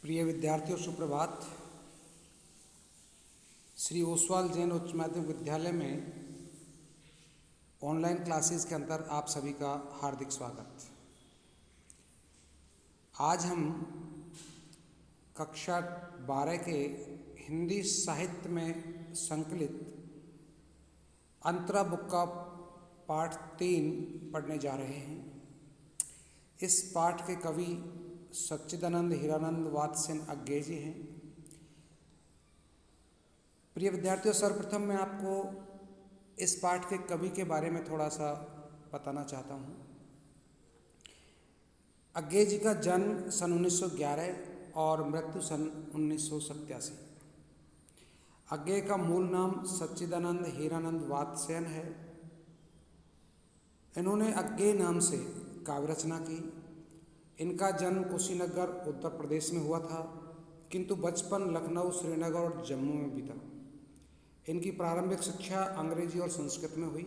प्रिय विद्यार्थियों, सुप्रभात। श्री ओसवाल जैन उच्च माध्यमिक विद्यालय में ऑनलाइन क्लासेस के अंदर आप सभी का हार्दिक स्वागत। आज हम कक्षा 12 के हिंदी साहित्य में संकलित अंतरा बुक का पाठ 3 पढ़ने जा रहे हैं। इस पाठ के कवि सच्चिदानंद हीरानंद वात्स्यन अज्ञे जी हैं। प्रिय विद्यार्थियों, सर्वप्रथम मैं आपको इस पाठ के कवि के बारे में थोड़ा सा बताना चाहता हूँ। अज्ञे जी का जन्म सन 1911 और मृत्यु सन 1987। अज्ञे का मूल नाम सच्चिदानंद हीरानंद वात्स्यन है। इन्होंने अज्ञे नाम से काव्य रचना की। इनका जन्म कुशीनगर उत्तर प्रदेश में हुआ था, किंतु बचपन लखनऊ, श्रीनगर और जम्मू में बीता। इनकी प्रारंभिक शिक्षा अंग्रेजी और संस्कृत में हुई।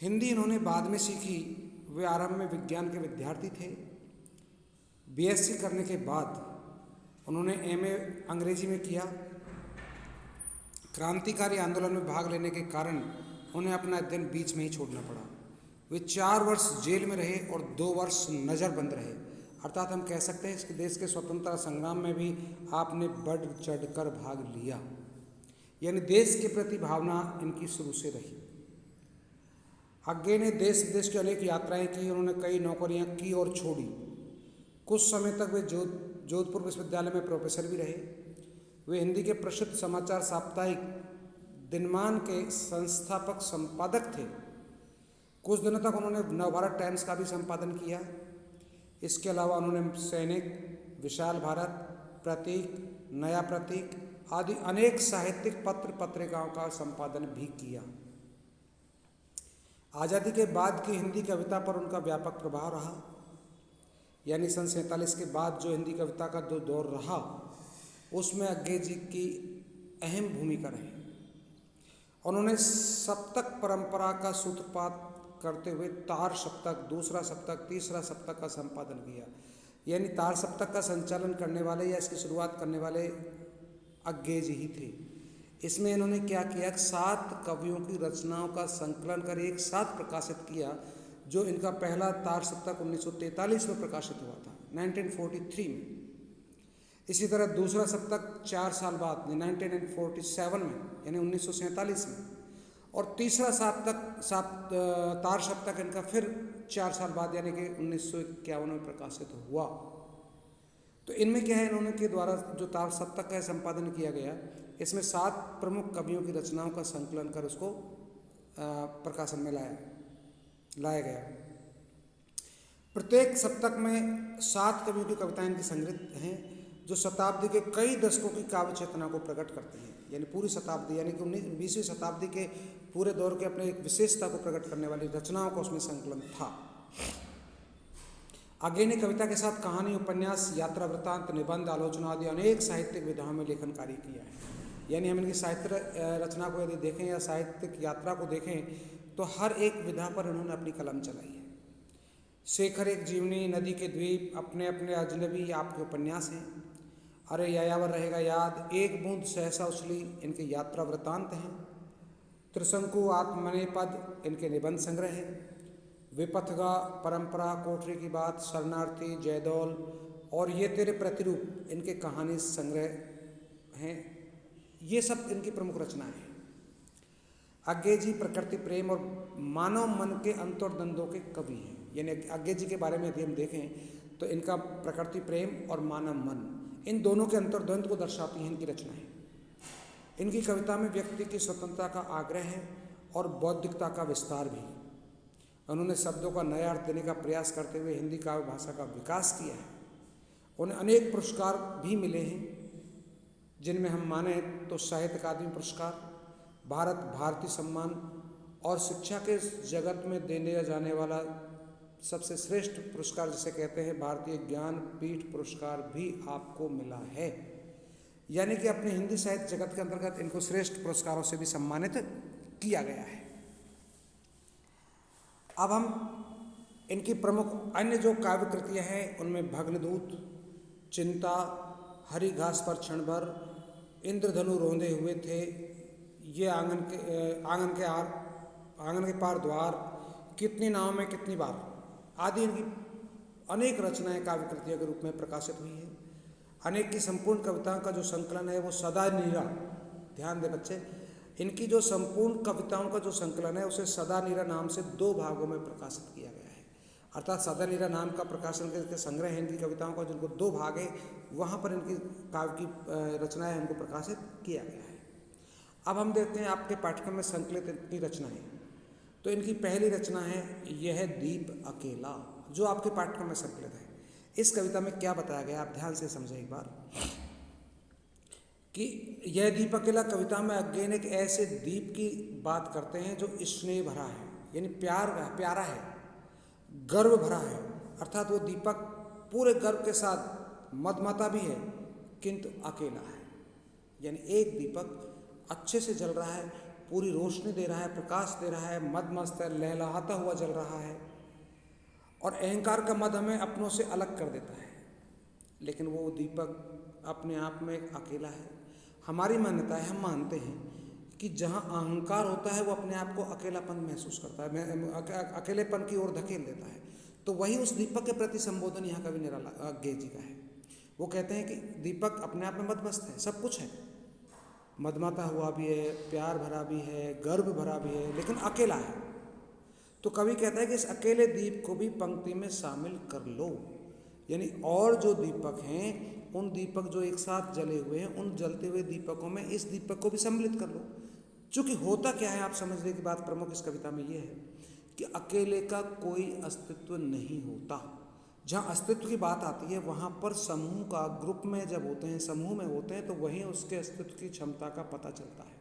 हिंदी इन्होंने बाद में सीखी। वे आरंभ में विज्ञान के विद्यार्थी थे। बीएससी करने के बाद उन्होंने एमए अंग्रेजी में किया। क्रांतिकारी आंदोलन में भाग लेने के कारण उन्हें अपना अध्ययन बीच में ही छोड़ना पड़ा। वे 4 वर्ष जेल में रहे और 2 वर्ष नज़रबंद रहे। अर्थात हम कह सकते हैं कि देश के स्वतंत्रता संग्राम में भी आपने बढ़ चढ़कर भाग लिया, यानी देश के प्रति भावना इनकी शुरू से रही। अज्ञे ने देश विदेश की अनेक यात्राएं की। उन्होंने कई नौकरियां की और छोड़ी। कुछ समय तक वे जोधपुर विश्वविद्यालय में प्रोफेसर भी रहे। वे हिंदी के प्रसिद्ध समाचार साप्ताहिक दिनमान के संस्थापक संपादक थे। कुछ दिनों तक उन्होंने नवभारत टाइम्स का भी संपादन किया। इसके अलावा उन्होंने सैनिक, विशाल भारत, प्रतीक, नया प्रतीक आदि अनेक साहित्यिक पत्र पत्रिकाओं का संपादन भी किया। आज़ादी के बाद की हिंदी कविता पर उनका व्यापक प्रभाव रहा। यानी सन 47 के बाद जो हिंदी कविता का जो दौर रहा, उसमें अज्ञे जी की अहम भूमिका रही। उन्होंने सप्तक परंपरा का सूत्रपात करते हुए तार सप्तक, दूसरा सप्तक, तीसरा सप्तक का संपादन किया। यानी तार सप्तक का संचालन करने वाले या इसकी शुरुआत करने वाले अज्ञे जी ही थे। इसमें इन्होंने क्या किया, 7 कवियों की रचनाओं का संकलन कर एक साथ प्रकाशित किया, जो इनका पहला तार सप्तक 1943 में प्रकाशित हुआ था, 1943 में। इसी तरह दूसरा सप्तक 4 साल बाद 1947 में, यानी 1947 में, और तीसरा तार सप्तक इनका फिर 4 साल बाद यानी कि 1951 में प्रकाशित हुआ। तो इनमें क्या है, इन्होंने के द्वारा जो तार सप्तक का संपादन किया गया, इसमें 7 प्रमुख कवियों की रचनाओं का संकलन कर उसको प्रकाशन में लाया गया। प्रत्येक सप्तक में 7 कवियों की कविताएं इनकी संग्रहित हैं, जो शताब्दी के कई दशकों की काव्य चेतना को प्रकट करते हैं। यानी पूरी शताब्दी, यानी कि 20वीं शताब्दी के पूरे दौर के अपने एक विशेषता को प्रकट करने वाली रचनाओं का उसमें संकलन था। अज्ञे ने कविता के साथ कहानी, उपन्यास, यात्रा वृत्तांत, निबंध, आलोचना आदि अनेक साहित्यिक विधाओं में लेखन कार्य किया है। यानी हम इनकी साहित्य रचना को यदि देखें या साहित्यिक यात्रा को देखें, तो हर एक विधा पर इन्होंने अपनी कलम चलाई है। शेखर एक जीवनी, नदी के द्वीप, अपने अपने अजनबी आपके उपन्यास हैं। अरे यायावर रहेगा याद, एक बूंद सहसा उछली इनके यात्रा वृत्तांत हैं। त्रिशंकु आत्मनेपद इनके निबंध संग्रह हैं। विपथगा, परंपरा, कोठरी की बात, शरणार्थी, जयदौल और ये तेरे प्रतिरूप इनके कहानी संग्रह हैं। ये सब इनकी प्रमुख रचनाएं हैं। अज्ञे जी प्रकृति प्रेम और मानव मन के अंतर्द्वंद्वों के कवि हैं। यानी अज्ञे जी के बारे में यदि हम देखें तो इनका प्रकृति प्रेम और मानव मन, इन दोनों के अंतर्द्वंद्व को दर्शाती हैं इनकी रचनाएं। इनकी कविता में व्यक्ति की स्वतंत्रता का आग्रह है और बौद्धिकता का विस्तार भी। उन्होंने शब्दों का नया अर्थ देने का प्रयास करते हुए हिंदी काव्य भाषा का विकास किया है। उन्हें अनेक पुरस्कार भी मिले हैं, जिनमें हम माने तो साहित्य अकादमी पुरस्कार, भारत भारती सम्मान और शिक्षा के जगत में देने जाने वाला सबसे श्रेष्ठ पुरस्कार जिसे कहते हैं भारतीय ज्ञान पीठ पुरस्कार भी आपको मिला है। यानी कि अपने हिंदी साहित्य जगत के अंतर्गत इनको श्रेष्ठ पुरस्कारों से भी सम्मानित किया गया है। अब हम इनकी प्रमुख अन्य जो काव्य कृतियाँ हैं उनमें भग्नदूत, चिंता, हरी घास पर क्षण भर, इंद्रधनु रोंदे हुए थे, ये आंगन के पार द्वार, कितनी नाव में कितनी बार आदि इनकी अनेक रचनाएं काव्य कृतियों के रूप में प्रकाशित हुई है। अनेक की संपूर्ण कविताओं का जो संकलन है वो सदा नीरा, ध्यान दे बच्चे, इनकी जो संपूर्ण कविताओं का जो संकलन है उसे सदा नीरा नाम से 2 भागों में प्रकाशित किया गया है। अर्थात सदा नीरा नाम का प्रकाशन के संग्रह है इनकी कविताओं का, जिनको 2 भाग है, वहाँ पर इनकी काव्य की रचनाएं उनको प्रकाशित किया गया है। अब हम देखते हैं आपके पाठ्यक्रम में संकलित इनकी रचनाएं। तो इनकी पहली रचना है यह दीप अकेला, जो आपके पाठ्यक्रम में संकलित है। इस कविता में क्या बताया गया आप ध्यान से समझें एक बार, कि यह दीप अकेला कविता में अज्ञेन एक ऐसे दीप की बात करते हैं जो स्नेह भरा है, यानी प्यारा है, गर्व भरा है। अर्थात वो दीपक पूरे गर्व के साथ मदमता भी है किंतु अकेला है, यानी एक दीपक अच्छे से जल रहा है, पूरी रोशनी दे रहा है, प्रकाश दे रहा है, मदमस्त है, लहलहाता हुआ जल रहा है, और अहंकार का मद हमें अपनों से अलग कर देता है, लेकिन वो दीपक अपने आप में अकेला है। हमारी मान्यता है, हम मानते हैं कि जहाँ अहंकार होता है वो अपने आप को अकेलापन महसूस करता है, अकेलेपन की ओर धकेल देता है। तो वही उस दीपक के प्रति संबोधन यहाँ कवि निराला गे जी का है। वो कहते हैं कि दीपक अपने आप में मदमस्त है, सब कुछ है, मदमाता हुआ भी है, प्यार भरा भी है, गर्व भरा भी है, लेकिन अकेला है। तो कवि कहता है कि इस अकेले दीप को भी पंक्ति में शामिल कर लो, यानी और जो दीपक हैं, उन दीपक जो एक साथ जले हुए हैं, उन जलते हुए दीपकों में इस दीपक को भी सम्मिलित कर लो। चूँकि होता क्या है, आप समझने की बात प्रमुख इस कविता में ये है कि अकेले का कोई अस्तित्व नहीं होता। जहाँ अस्तित्व की बात आती है वहाँ पर समूह का, ग्रुप में जब होते हैं, समूह में होते हैं, तो वहीं उसके अस्तित्व की क्षमता का पता चलता है।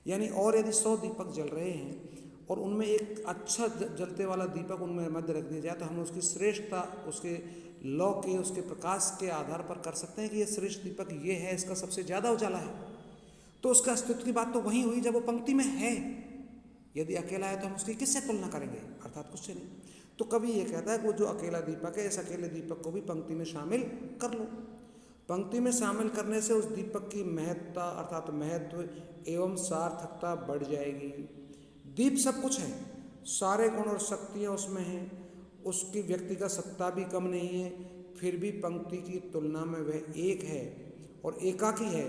यानी और यदि 100 दीपक जल रहे हैं और उनमें एक अच्छा जलते वाला दीपक उनमें मध्य रख दिया जाए, तो हम उसकी श्रेष्ठता, उसके लौ के, उसके प्रकाश के आधार पर कर सकते हैं कि ये श्रेष्ठ दीपक ये है, इसका सबसे ज़्यादा उजाला है। तो उसका अस्तित्व की बात तो वहीं हुई जब वो पंक्ति में है। यदि अकेला है तो हम उसकी किससे तुलना करेंगे, अर्थात कुछ से नहीं। तो कवि ये कहता है कि वो जो अकेला दीपक है, इस अकेले दीपक को भी पंक्ति में शामिल कर लो। पंक्ति में शामिल करने से उस दीपक की महत्ता, अर्थात महत्व एवं सार्थकता बढ़ जाएगी। दीप सब कुछ है, सारे गुण और शक्तियाँ उसमें हैं, उसकी व्यक्तिगत सत्ता भी कम नहीं है, फिर भी पंक्ति की तुलना में वह एक है और एकाकी है।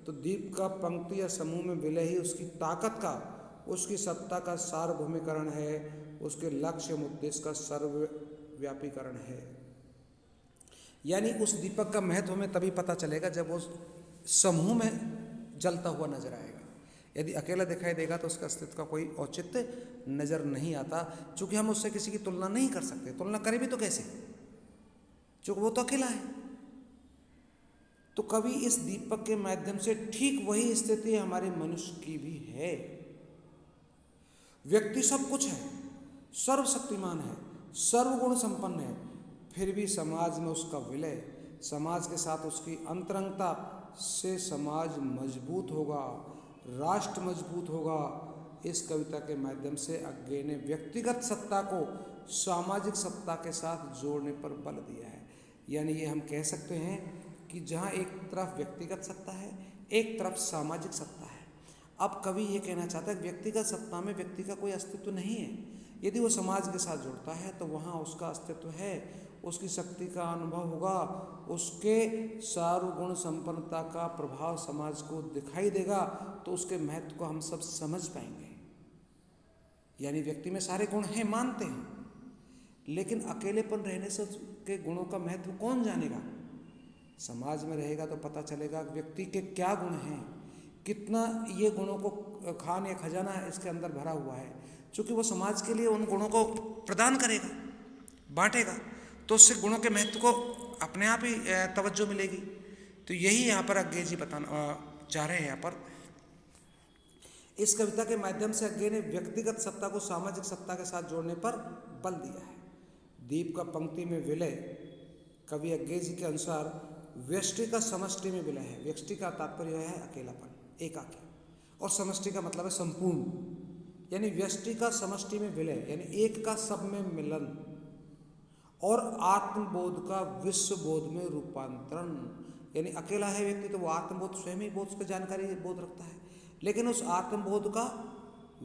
तो दीप का पंक्ति या समूह में विलय ही उसकी ताकत का, उसकी सत्ता का सार्वभौमिकरण है, उसके लक्ष्य उद्देश्य का सर्वव्यापीकरण है। यानी उस दीपक का महत्व हमें तभी पता चलेगा जब वो समूह में जलता हुआ नजर आएगा। यदि अकेला दिखाई देगा तो उसका अस्तित्व का कोई औचित्य नजर नहीं आता, क्योंकि हम उससे किसी की तुलना नहीं कर सकते। तुलना करें भी तो कैसे, क्योंकि वो तो अकेला है। तो कवि इस दीपक के माध्यम से ठीक वही स्थिति हमारे मनुष्य की भी है। व्यक्ति सब कुछ है, सर्वशक्तिमान है, सर्वगुण संपन्न है, फिर भी समाज में उसका विलय, समाज के साथ उसकी अंतरंगता से समाज मजबूत होगा, राष्ट्र मजबूत होगा। इस कविता के माध्यम से अज्ञे ने व्यक्तिगत सत्ता को सामाजिक सत्ता के साथ जोड़ने पर बल दिया है। यानी ये हम कह सकते हैं कि जहाँ एक तरफ व्यक्तिगत सत्ता है, एक तरफ सामाजिक सत्ता है। अब कवि ये कहना चाहता है व्यक्तिगत सत्ता में व्यक्ति का कोई अस्तित्व नहीं है। यदि वो समाज के साथ जुड़ता है तो वहाँ उसका अस्तित्व है, उसकी शक्ति का अनुभव होगा, उसके सार्वगुण संपन्नता का प्रभाव समाज को दिखाई देगा, तो उसके महत्व को हम सब समझ पाएंगे। यानी व्यक्ति में सारे गुण हैं, मानते हैं, लेकिन अकेलेपन रहने से उसके गुणों का महत्व कौन जानेगा। समाज में रहेगा तो पता चलेगा व्यक्ति के क्या गुण हैं, कितना ये गुणों को खान या खजाना इसके अंदर भरा हुआ है। चूँकि वो समाज के लिए उन गुणों को प्रदान करेगा, बांटेगा, तो उससे गुणों के महत्व को अपने आप ही तवज्जो मिलेगी। तो यही यहाँ पर अज्ञे जी बताना चाह रहे हैं। यहाँ पर इस कविता के माध्यम से अज्ञे ने व्यक्तिगत सत्ता को सामाजिक सत्ता के साथ जोड़ने पर बल दिया है। दीप का पंक्ति में विलय, कवि अज्ञे जी के अनुसार व्यष्टि का समष्टि में विलय है। व्यष्टि का तात्पर्य है अकेलापन, एकाकी, और समष्टि का मतलब है संपूर्ण। यानी व्यष्टि का समष्टि में विलय, यानी एक का सब में मिलन, और आत्मबोध का विश्वबोध में रूपांतरण। यानी अकेला है व्यक्ति तो वो आत्मबोध स्वयं ही बोध का जानकारी बोध रखता है, लेकिन उस आत्मबोध का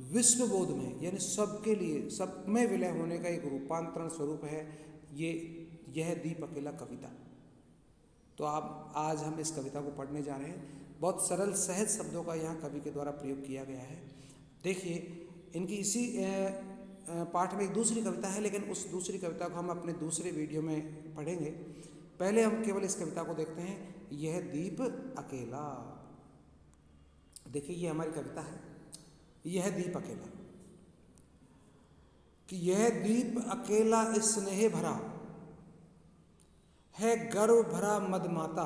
विश्वबोध में यानी सबके लिए सब में विलय होने का एक रूपांतरण स्वरूप है यह दीप अकेला कविता। तो आप आज हम इस कविता को पढ़ने जा रहे हैं। बहुत सरल सहज शब्दों का यहाँ कवि के द्वारा प्रयोग किया गया है। देखिए, इनकी इसी पाठ में एक दूसरी कविता है, लेकिन उस दूसरी कविता को हम अपने दूसरे वीडियो में पढ़ेंगे। पहले हम केवल इस कविता को देखते हैं, यह दीप अकेला। देखिए, ये हमारी कविता है, यह दीप अकेला। कि यह दीप अकेला स्नेह भरा है, गर्व भरा मदमाता,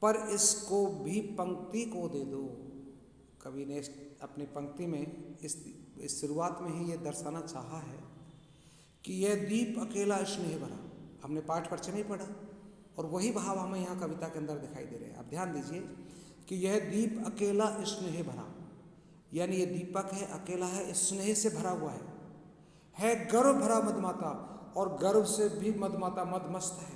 पर इसको भी पंक्ति को दे दो। कवि ने अपनी पंक्ति में इस शुरुआत में ही ये दर्शाना चाहा है कि यह दीप अकेला स्नेह भरा। हमने पाठ परिचय में पढ़ा और वही भाव हमें यहाँ कविता के अंदर दिखाई दे रहे हैं। आप ध्यान दीजिए कि यह दीप अकेला स्नेह भरा, यानी ये दीपक है, अकेला है, स्नेह से भरा हुआ है गर्व भरा मदमाता, और गर्व से भी मदमाता मदमस्त है,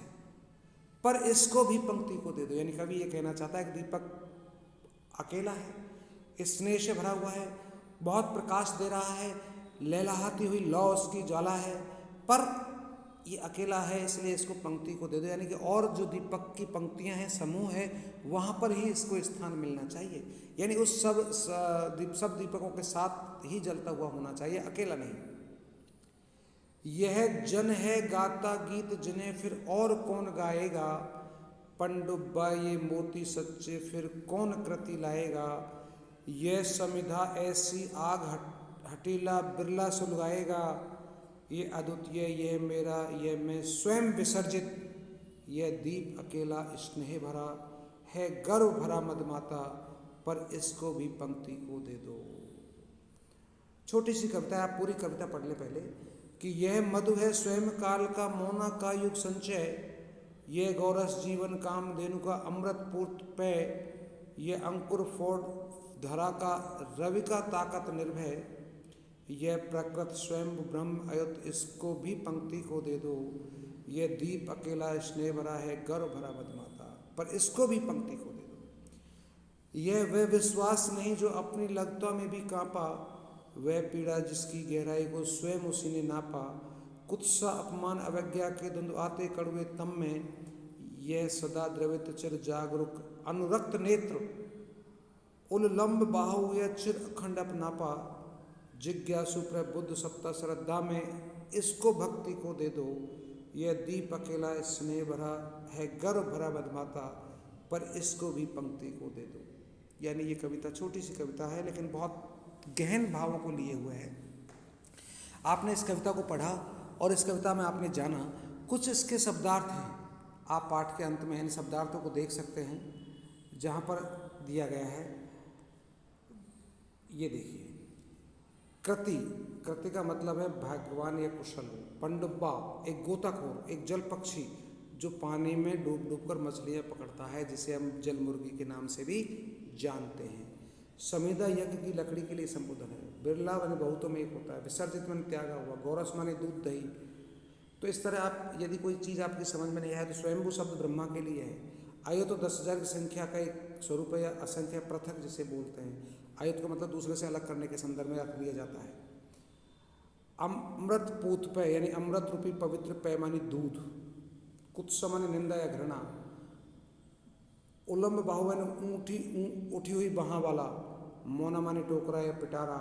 पर इसको भी पंक्ति को दे दो। यानी कवि ये कहना चाहता है कि दीपक अकेला है, स्नेह से भरा हुआ है, बहुत प्रकाश दे रहा है, लहलहाती हुई लौ उसकी ज्वाला है, पर ये अकेला है, इसलिए इसको पंक्ति को दे दो। यानी कि और जो दीपक की पंक्तियां हैं, समूह है, वहाँ पर ही इसको स्थान मिलना चाहिए। यानी उस सब दीपकों के साथ ही जलता हुआ होना चाहिए, अकेला नहीं। यह जन है गाता गीत जिन्हें फिर और कौन गाएगा, पंडुब्बा ये मोती सच्चे फिर कौन कृति लाएगा। यह समिधा ऐसी आग हटीला बिरला सुलगाएगा, ये अद्वितीय ये मेरा ये मैं स्वयं विसर्जित। यह दीप अकेला स्नेह भरा है, गर्व भरा मदमाता, पर इसको भी पंक्ति को दे दो। छोटी सी कविता है, आप पूरी कविता पढ़ ले पहले। कि यह मधु है स्वयं काल का मोना का युग संचय, यह गौरस जीवन काम धेनु का अमृत पूर्त पे, यह अंकुर फोड़ धरा का रवि का ताकत निर्भय, यह प्रकृत स्वयं ब्रह्म अयुत, इसको भी पंक्ति को दे दो। यह दीप अकेला स्नेह भरा है, गर्व भरा मदमाता, पर इसको भी पंक्ति को दे दो। यह वह विश्वास नहीं जो अपनी लगता में भी कांपा, वह पीड़ा जिसकी गहराई को स्वयं उसी ने नापा। कुत्सा अपमान अवज्ञा के द्वंद्व आते कड़वे तम में, यह सदा द्रवित चिर जागरूक अनुरक्त नेत्र, उल्लंब बाहु यह चिर अखंड अपनापा। जिज्ञासु प्रबुद्ध सत्ता श्रद्धा में, इसको भक्ति को दे दो। यह दीप अकेला स्नेह भरा है, गर्व भरा मदमाता, पर इसको भी पंक्ति को दे दो। यानी ये कविता छोटी सी कविता है, लेकिन बहुत गहन भावों को लिए हुए है। आपने इस कविता को पढ़ा और इस कविता में आपने जाना कुछ इसके शब्दार्थ हैं। आप पाठ के अंत में इन शब्दार्थों को देख सकते हैं, जहाँ पर दिया गया है। ये देखिए, कृति, कृति का मतलब है भाग्यवान या कुशल। पंडुब्बा एक गोताखोर, एक जल पक्षी जो पानी में डूब डूब कर मछलियाँ पकड़ता है, जिसे हम जल मुर्गी के नाम से भी जानते हैं। समिधा यज्ञ की लकड़ी के लिए संबोधन है। बिरला माने बहुतों में एक होता है, विसर्जित माने त्यागा हुआ, गौरस माने दूध दही। तो इस तरह आप यदि कोई चीज़ आपकी समझ में नहीं आए तो स्वयंभू शब्द ब्रह्मा के लिए है। आयु तो 10,000 की संख्या का एक स्वरूप है, या असंख्य पृथक जिसे बोलते हैं। आयु का मतलब दूसरे से अलग करने के संदर्भ में रख लिया जाता है। अमृत पूत पे यानी अमृत रूपी पवित्र पे मानी दूध। कुत्स माने निंदा या घृणा। उलम्ब बाहु माने उठी हुई बाह वाला। मोना माने टोकरा या पिटारा।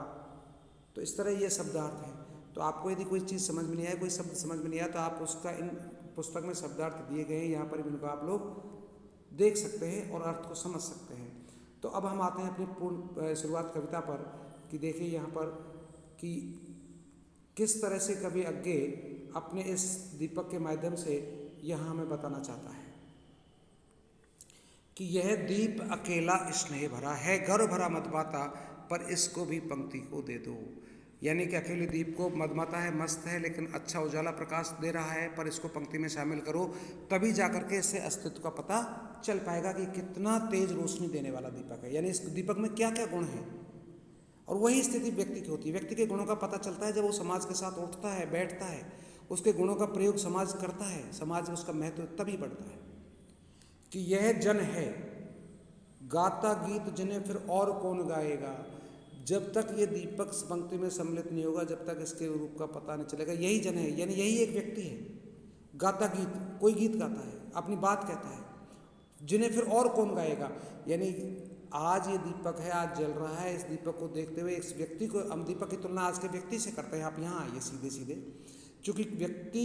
तो इस तरह ये शब्दार्थ है। तो आपको यदि कोई चीज़ समझ में नहीं आए, कोई शब्द समझ में नहीं आया, तो आप उसका इन पुस्तक में शब्दार्थ दिए गए हैं, यहाँ पर इनको आप लोग देख सकते हैं और अर्थ को समझ सकते हैं। तो अब हम आते हैं अपनी पूर्ण शुरुआत कविता पर कि देखिए यहाँ पर कि किस तरह से कवि आगे अपने इस दीपक के माध्यम से यहाँ हमें बताना चाहता है कि यह दीप अकेला स्नेह भरा है, गर्व भरा मदमाता, पर इसको भी पंक्ति को दे दो। यानी कि अकेले दीप को मदमाता है, मस्त है, लेकिन अच्छा उजाला प्रकाश दे रहा है, पर इसको पंक्ति में शामिल करो, तभी जाकर के इससे अस्तित्व का पता चल पाएगा कि कितना तेज रोशनी देने वाला दीपक है। यानी इस दीपक में क्या क्या गुण हैं, और वही स्थिति व्यक्ति की होती है। व्यक्ति के गुणों का पता चलता है जब वो समाज के साथ उठता है, बैठता है, उसके गुणों का प्रयोग समाज करता है, समाज में उसका महत्व तभी बढ़ता है कि यह जन है गाता गीत जिन्हें फिर और कौन गाएगा। जब तक ये दीपक पंक्ति में सम्मिलित नहीं होगा, जब तक इसके रूप का पता नहीं चलेगा, यही जन है, यानी यही एक व्यक्ति है गाता गीत, कोई गीत गाता है, अपनी बात कहता है, जिन्हें फिर और कौन गाएगा। यानी आज ये दीपक है, आज जल रहा है, इस दीपक को देखते हुए इस व्यक्ति को, हम दीपक की तुलना आज के व्यक्ति से करते हैं। आप यहाँ आइए सीधे सीधे, चूँकि व्यक्ति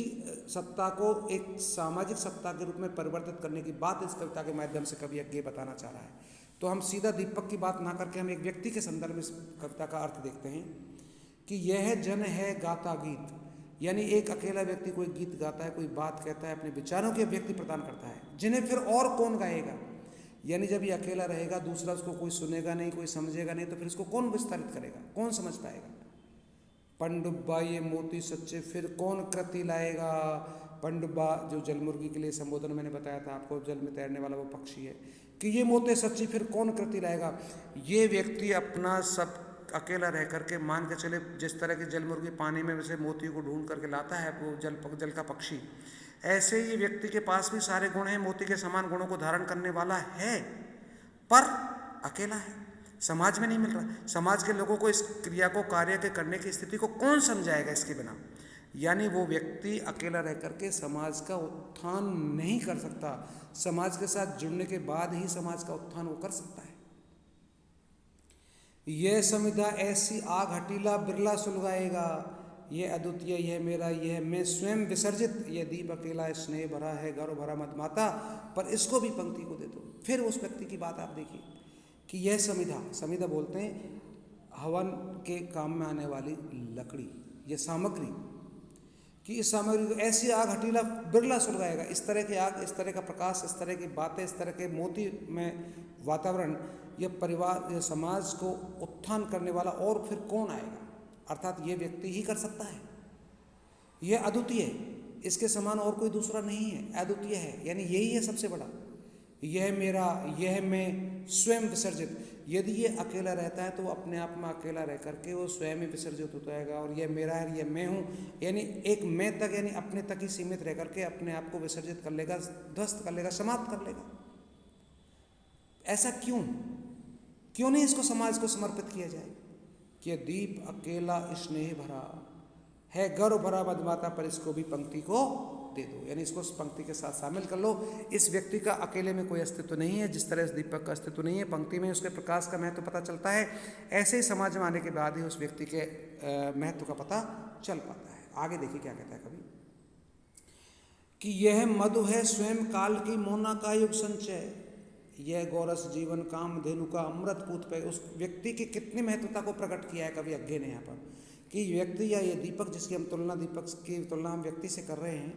सत्ता को एक सामाजिक सत्ता के रूप में परिवर्तित करने की बात इस कविता के माध्यम से कवि आगे बताना चाह रहा है, तो हम सीधा दीपक की बात ना करके हम एक व्यक्ति के संदर्भ में इस कविता का अर्थ देखते हैं कि यह जन है गाता गीत, यानी एक अकेला व्यक्ति कोई गीत गाता है, कोई बात कहता है, अपने विचारों की अभिव्यक्ति प्रदान करता है, जिन्हें फिर और कौन गाएगा। यानी जब ये अकेला रहेगा, दूसरा उसको कोई सुनेगा नहीं, कोई समझेगा नहीं, तो फिर इसको कौन विस्तारित करेगा, कौन समझ पाएगा। पंडुब्बा ये मोती सच्चे फिर कौन कृति लाएगा। पंडुब्बा जो जलमुर्गी के लिए संबोधन मैंने बताया था आपको, जल में तैरने वाला वो पक्षी है, कि ये मोती सच्ची फिर कौन कृति लाएगा। ये व्यक्ति अपना सब अकेला रह करके, मान के चले जिस तरह की जलमुर्गी पानी में वैसे मोती को ढूंढ करके लाता है वो जल का पक्षी, ऐसे ये व्यक्ति के पास भी सारे गुण हैं, मोती के समान गुणों को धारण करने वाला है, पर अकेला है, समाज में नहीं मिल रहा। समाज के लोगों को इस क्रिया को, कार्य के करने की स्थिति को कौन समझाएगा इसके बिना। यानी वो व्यक्ति अकेला रह करके समाज का उत्थान नहीं कर सकता, समाज के साथ जुड़ने के बाद ही समाज का उत्थान वो कर सकता है। यह समिधा ऐसी आग हटीला बिरला सुलगाएगा, ये अद्वितीय, यह मेरा, यह मैं स्वयं विसर्जित, यह दीप अकेला स्नेह भरा है गर्व भरा मदमाता, पर इसको भी पंक्ति को दे दो। फिर उस व्यक्ति की बात आप देखिए कि यह समिधा, समिधा बोलते हैं हवन के काम में आने वाली लकड़ी, यह सामग्री, कि इस सामग्री को ऐसी आग हटीला बिरला सुलगाएगा। इस तरह की आग, इस तरह का प्रकाश, इस तरह की बातें, इस तरह के मोती में वातावरण, यह परिवार, यह समाज को उत्थान करने वाला और फिर कौन आएगा। अर्थात ये व्यक्ति ही कर सकता है, यह अद्वितीय है, इसके समान और कोई दूसरा नहीं है, अद्वितीय है, यानी यही है सबसे बड़ा। यह मेरा, यह मैं स्वयं विसर्जित, यदि ये अकेला रहता है तो वो अपने आप में अकेला रह करके वो स्वयं ही विसर्जित हो जाएगा, और यह मेरा है, यह मैं हूँ, यानी एक मैं तक, यानी अपने तक ही सीमित रह करके अपने आप को विसर्जित कर लेगा, ध्वस्त कर लेगा, समाप्त कर लेगा। ऐसा क्यों, क्यों नहीं इसको समाज को समर्पित किया जाए कि दीप अकेला स्नेह भरा है गर्व भरा मदमाता, पर इसको भी पंक्ति को दे दो, यानी इसको पंक्ति के साथ शामिल कर लो। इस व्यक्ति का अकेले में कोई अस्तित्व नहीं है, जिस तरह इस दीपक का अस्तित्व नहीं है, पंक्ति में उसके प्रकाश का महत्व पता चलता है, ऐसे ही समाज में आने के बाद ही उस व्यक्ति के महत्व का पता चल पाता है। आगे देखिए क्या कहता है कवि, कि यह मधु है स्वयं काल की मोना का युग संचय, यह गौरस जीवन काम धेनु का अमृत पूत पे। उस व्यक्ति की कितनी महत्वता को प्रकट किया है कवि अज्ञे ने यहाँ पर, कि व्यक्ति या ये दीपक, जिसकी हम तुलना, दीपक की तुलना हम व्यक्ति से कर रहे हैं,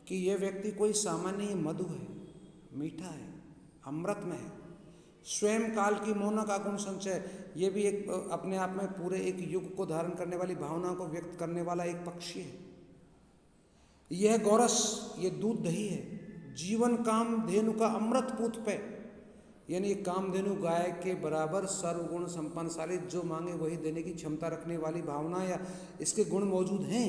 कि यह व्यक्ति कोई सामान्य मधु है, मीठा है, अमृत में है, स्वयं काल की मोना का गुण संचय, ये भी एक अपने आप में पूरे एक युग को धारण करने वाली भावनाओं को व्यक्त करने वाला एक पक्षी है। यह गौरस, ये दूध दही है, जीवन काम धेनु का अमृत पूत पे, यानी कामधेनु गाय के बराबर सर्वगुण संपन्नशाली, जो मांगे वही देने की क्षमता रखने वाली भावना या इसके गुण मौजूद हैं।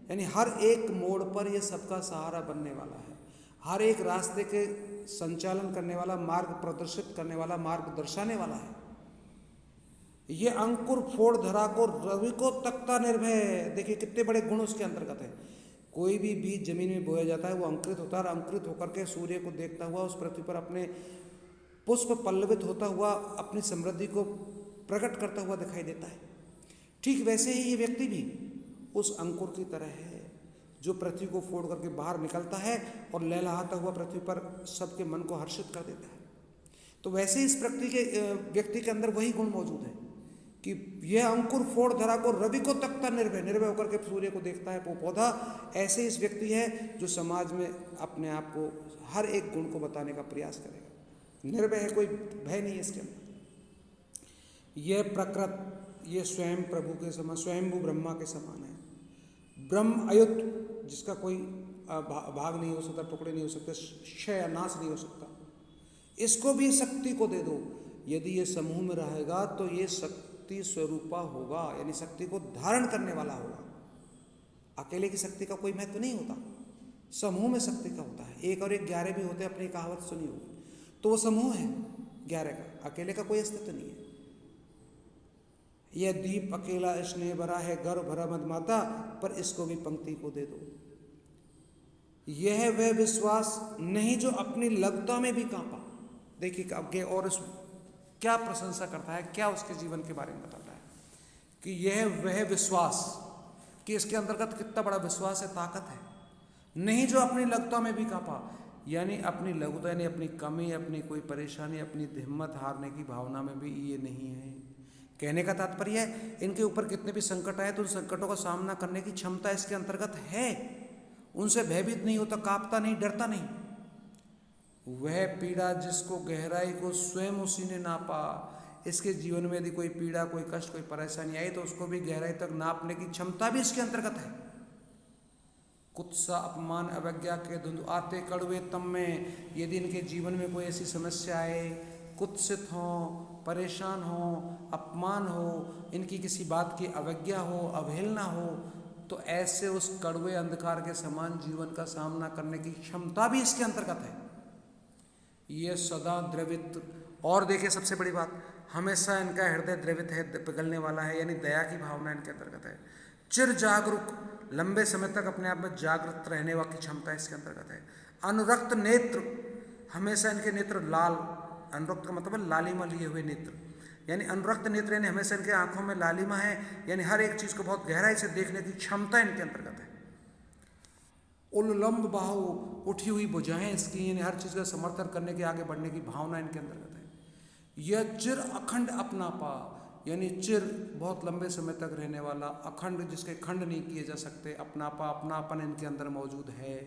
यानी हर एक मोड़ पर यह सबका सहारा बनने वाला है, हर एक रास्ते के संचालन करने वाला, मार्ग प्रदर्शित करने वाला, मार्ग दर्शाने वाला है। ये अंकुर फोड़ धरा को रवि को तकता निर्भय, देखिए कितने बड़े गुण उसके अंतर्गत है। कोई भी बीज जमीन में बोया जाता है वो अंकुरित होता है, और अंकुरित होकर के सूर्य को देखता हुआ उस पृथ्वी पर अपने पुष्प पल्लवित होता हुआ अपनी समृद्धि को प्रकट करता हुआ दिखाई देता है। ठीक वैसे ही ये व्यक्ति भी उस अंकुर की तरह है जो पृथ्वी को फोड़ करके बाहर निकलता है और लहलहाता हुआ पृथ्वी पर सबके मन को हर्षित कर देता है। तो वैसे ही इस व्यक्ति के अंदर वही गुण मौजूद है कि यह अंकुर फोड़ धरा को रवि को तकता निर्भय, निर्भय होकर के सूर्य को देखता है वो पौधा। ऐसे इस व्यक्ति है जो समाज में अपने आप को हर एक गुण को बताने का प्रयास करेगा, निर्भय है, कोई भय नहीं है इसके अंदर। यह प्रकृत, ये स्वयं प्रभु के समान, स्वयंभू ब्रह्मा के समान है। ब्रह्म अयुत, जिसका कोई भाग नहीं हो सकता, टुकड़े नहीं हो सकते, क्षय नाश नहीं हो सकता, इसको भी शक्ति को दे दो। यदि ये समूह में रहेगा तो ये शक्ति स्वरूपा होगा, यानी शक्ति को धारण करने वाला होगा। अकेले की शक्ति का कोई महत्व नहीं होता, समूह में शक्ति का होता है। 1 और 1 11 भी होते हैं, अपनी कहावत सुनी होगी, तो वो समूह है 11 का, अकेले का कोई अस्तित्व नहीं है। यह दीप अकेला स्नेह भरा है, गर्व भरा मदमाता, पर इसको भी पंक्ति को दे दो। यह वह विश्वास नहीं जो अपनी लगता में भी कांपा। देखिए आगे और इस क्या प्रशंसा करता है, क्या उसके जीवन के बारे में बताता है कि यह वह विश्वास, कि इसके अंतर्गत कितना बड़ा विश्वास है, ताकत है, नहीं जो अपनी लगता में भी कांपा, यानी अपनी लघुता, यानी अपनी कमी, अपनी कोई परेशानी, अपनी हिम्मत हारने की भावना में भी ये नहीं है। कहने का तात्पर्य है इनके ऊपर कितने भी संकट आए तो उन संकटों का सामना करने की क्षमता इसके अंतर्गत है, उनसे भयभीत नहीं होता, कांपता नहीं, डरता नहीं। वह पीड़ा जिसको गहराई को स्वयं उसी ने नापा। इसके जीवन में यदि कोई पीड़ा, कोई कष्ट, कोई परेशानी आई तो उसको भी गहराई तक नापने की क्षमता भी इसके अंतर्गत है। कुत्सा, अपमान, अवज्ञा के धुंध आते कड़वे तम में, यदि इनके जीवन में कोई ऐसी समस्या आए, कुत्सित हो, परेशान हो, अपमान हो, इनकी किसी बात की अवज्ञा हो, अवहेलना हो, तो ऐसे उस कड़वे अंधकार के समान जीवन का सामना करने की क्षमता भी इसके अंतर्गत है। ये सदा द्रवित, और देखिए सबसे बड़ी बात, हमेशा इनका हृदय द्रवित है, पिघलने वाला है, यानी दया की भावना इनके अंतर्गत है। चिर जागरूक, लंबे समय तक अपने आप में जागृत रहने की क्षमता इसके अंतर्गत है। अनुरक्त नेत्र, हमेशा इनके नेत्र लाल, अनुरक्त का मतलब लालिमा लिए हुए नेत्र, यानी अनुरक्त नेत्र, यानी हमेशा इनके आंखों में लालिमा है, यानी हर एक चीज को बहुत गहराई से देखने की क्षमता इनके अंतर्गत है। उल्लंब बाहु, उठी हुई भुजाएं इसकी, यानी हर चीज का समर्थन करने के, आगे बढ़ने की भावना इनके अंतर्गत है। यह चिर अखंड अपनापा, यानी चिर बहुत लंबे समय तक रहने वाला, अखंड जिसके खंड नहीं किए जा सकते, अपनापा, अपनापन इनके अंदर मौजूद है।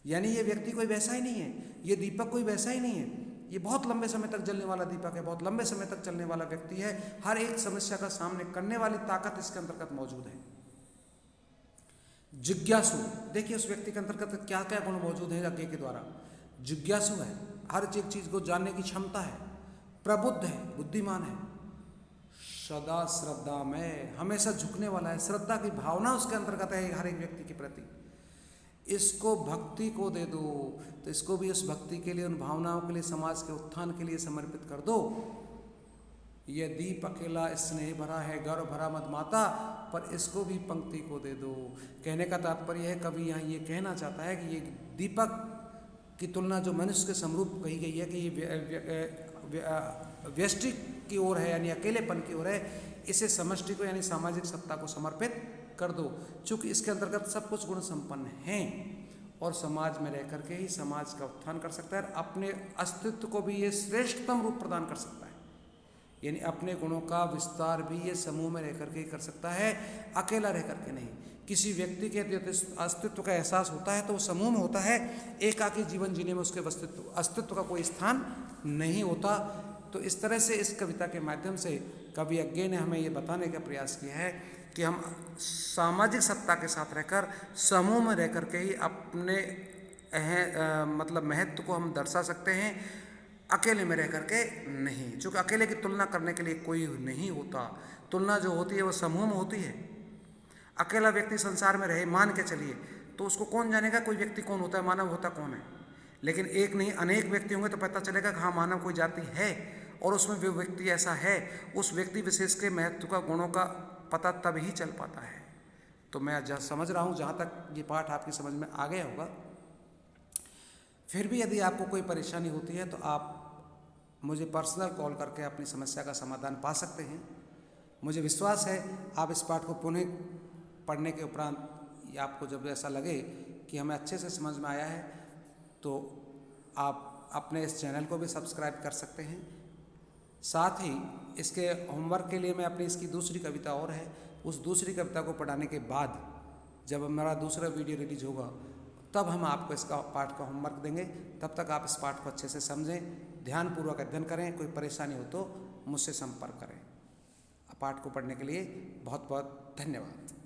यानी ये व्यक्ति कोई वैसा ही नहीं है, ये दीपक कोई वैसा ही नहीं है, ये बहुत लंबे समय तक जलने वाला दीपक है, बहुत लंबे समय तक चलने वाला व्यक्ति है। हर एक समस्या का सामने करने वाली ताकत इसके अंतर्गत मौजूद है। जिज्ञासु, देखिए उस व्यक्ति के अंतर्गत क्या क्या गुण मौजूद है यज्ञ के द्वारा। जिज्ञासु है, हर एक चीज को जानने की क्षमता है, प्रबुद्ध है, बुद्धिमान है, सदा श्रद्धा में, हमेशा झुकने वाला है, श्रद्धा की भावना उसके अंतर्गत है हर एक व्यक्ति के प्रति। इसको भक्ति को दे दो, तो इसको भी उस भक्ति के लिए, उन भावनाओं के लिए, समाज के उत्थान के लिए समर्पित कर दो। यह दीप अकेला स्नेह भरा है, गर्व भरा मदमाता, पर इसको भी पंक्ति को दे दो। कहने का तात्पर्य है, कवि यहाँ ये कहना चाहता है कि ये दीपक की तुलना जो मनुष्य के समरूप कही गई है कि ये व्यष्टि की ओर है, यानी अकेलेपन की ओर है, इसे समष्टि को, यानी सामाजिक सत्ता को समर्पित कर दो। चूंकि इसके अंतर्गत सब कुछ गुण संपन्न हैं और समाज में रह करके ही समाज का उत्थान कर सकता है, अपने अस्तित्व को भी ये श्रेष्ठतम रूप प्रदान कर सकता है, यानी अपने गुणों का विस्तार भी ये समूह में रह करके ही कर सकता है, अकेला रह करके नहीं। किसी व्यक्ति के अस्तित्व का एहसास होता है तो वो समूह में होता है, एकाकी जीवन जीने में उसके अस्तित्व का कोई स्थान नहीं होता। तो इस तरह से इस कविता के माध्यम से कवि अज्ञे ने हमें ये बताने का प्रयास किया है कि हम सामाजिक सत्ता के साथ रहकर, समूह में रह करके ही अपने मतलब महत्व को हम दर्शा सकते हैं, अकेले में रह करके नहीं। चूँकि अकेले की तुलना करने के लिए कोई नहीं होता, तुलना जो होती है वो समूह में होती है। अकेला व्यक्ति संसार में रहे, मान के चलिए, तो उसको कौन जानेगा कोई व्यक्ति कौन होता है, मानव होता कौन है। लेकिन एक नहीं अनेक व्यक्ति होंगे तो पता चलेगा कि हाँ मानव कोई जाति है और उसमें वो व्यक्ति ऐसा है, उस व्यक्ति विशेष के महत्व का, गुणों का पता तब ही चल पाता है। तो मैं समझ रहा हूँ जहाँ तक ये पाठ आपकी समझ में आ गया होगा। फिर भी यदि आपको कोई परेशानी होती है तो आप मुझे पर्सनल कॉल करके अपनी समस्या का समाधान पा सकते हैं। मुझे विश्वास है आप इस पाठ को पुनः पढ़ने के उपरांत आपको जब ऐसा लगे कि हमें अच्छे से समझ में आया है तो आप अपने इस चैनल को भी सब्सक्राइब कर सकते हैं। साथ ही इसके होमवर्क के लिए मैं अपनी इसकी दूसरी कविता और है, उस दूसरी कविता को पढ़ाने के बाद जब हमारा दूसरा वीडियो रिलीज होगा तब हम आपको इसका पाठ का होमवर्क देंगे। तब तक आप इस पाठ को अच्छे से समझें, ध्यानपूर्वक अध्ययन करें। कोई परेशानी हो तो मुझसे संपर्क करें। पाठ को पढ़ने के लिए बहुत बहुत धन्यवाद।